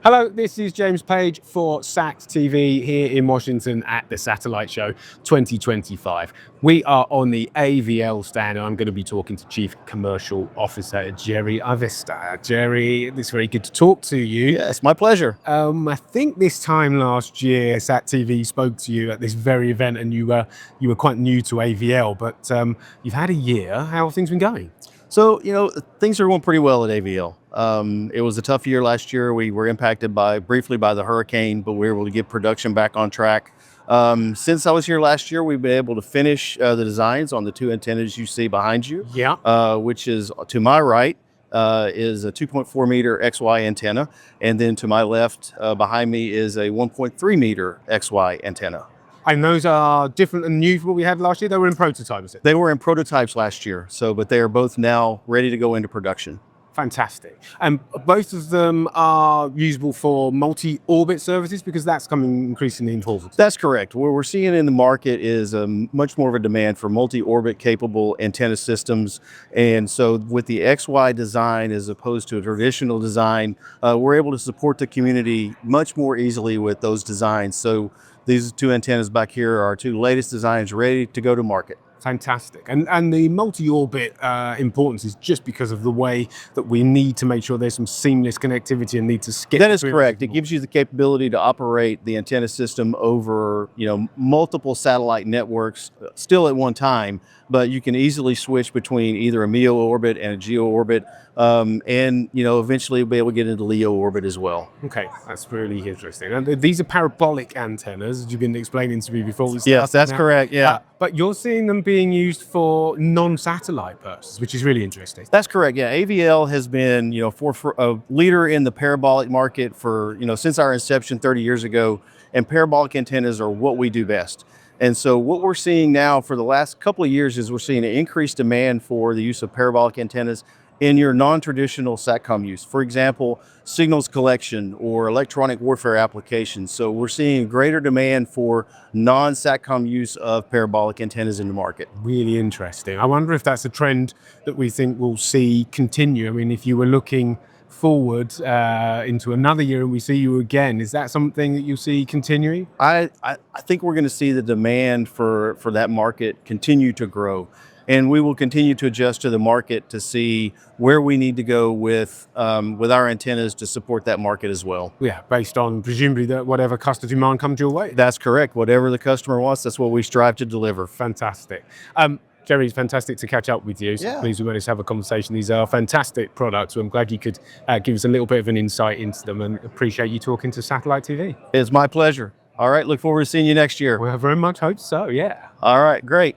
Hello, this is James Page for SAT TV here in Washington at the Satellite Show 2025. We are on the AvL stand and I'm going to be talking to Chief Commercial Officer Jerry Ivester. Jerry, it's very good to talk to you. Yes, my pleasure. I think this time last year, SAT TV spoke to you at this very event and you were quite new to AvL, but you've had a year. How have things been going? So, things are going pretty well at AvL. It was a tough year last year. We were impacted briefly by the hurricane, but we were able to get production back on track. Since I was here last year, we've been able to finish the designs on the two antennas you see behind you. Yeah. Which is to my right is a 2.4 meter XY antenna. And then to my left behind me is a 1.3 meter XY antenna. And those are different and new from what we had last year. They were in prototype, is it? They were in prototypes last year, but they are both now ready to go into production. Fantastic. And both of them are usable for multi-orbit services because that's coming increasingly important. That's correct. What we're seeing in the market is much more of a demand for multi-orbit capable antenna systems. And so with the XY design as opposed to a traditional design, we're able to support the community much more easily with those designs. So these two antennas back here are our two latest designs ready to go to market. Fantastic. And the multi-orbit importance is just because of the way that we need to make sure there's some seamless connectivity and need to skip. That is correct. It gives you the capability to operate the antenna system over, multiple satellite networks still at one time, but you can easily switch between either a MEO orbit and a GEO orbit, and eventually be able to get into LEO orbit as well. Okay, that's really interesting. And these are parabolic antennas, as you've been explaining to me before. Yes, that's correct. Yeah. But you're seeing them being used for non-satellite purposes, which is really interesting. That's correct. Yeah, AvL has been, for a leader in the parabolic market for, since our inception 30 years ago, and parabolic antennas are what we do best. And so what we're seeing now for the last couple of years is we're seeing an increased demand for the use of parabolic antennas in your non-traditional SATCOM use. For example, signals collection or electronic warfare applications. So we're seeing greater demand for non-SATCOM use of parabolic antennas in the market. Really interesting. I wonder if that's a trend that we think we'll see continue. I mean, if you were looking forward into another year and we see you again, is that something that you see continuing? I think we're going to see the demand for that market continue to grow. And we will continue to adjust to the market to see where we need to go with our antennas to support that market as well. Yeah, based on presumably that whatever customer demand comes your way. That's correct. Whatever the customer wants, that's what we strive to deliver. Fantastic. Jerry, it's fantastic to catch up with you. So Yeah. please, we want to have a conversation. These are fantastic products. So I'm glad you could give us a little bit of an insight into them and appreciate you talking to Satellite TV. It's my pleasure. All right. Look forward to seeing you next year. Well, I very much hope so, yeah. All right. Great.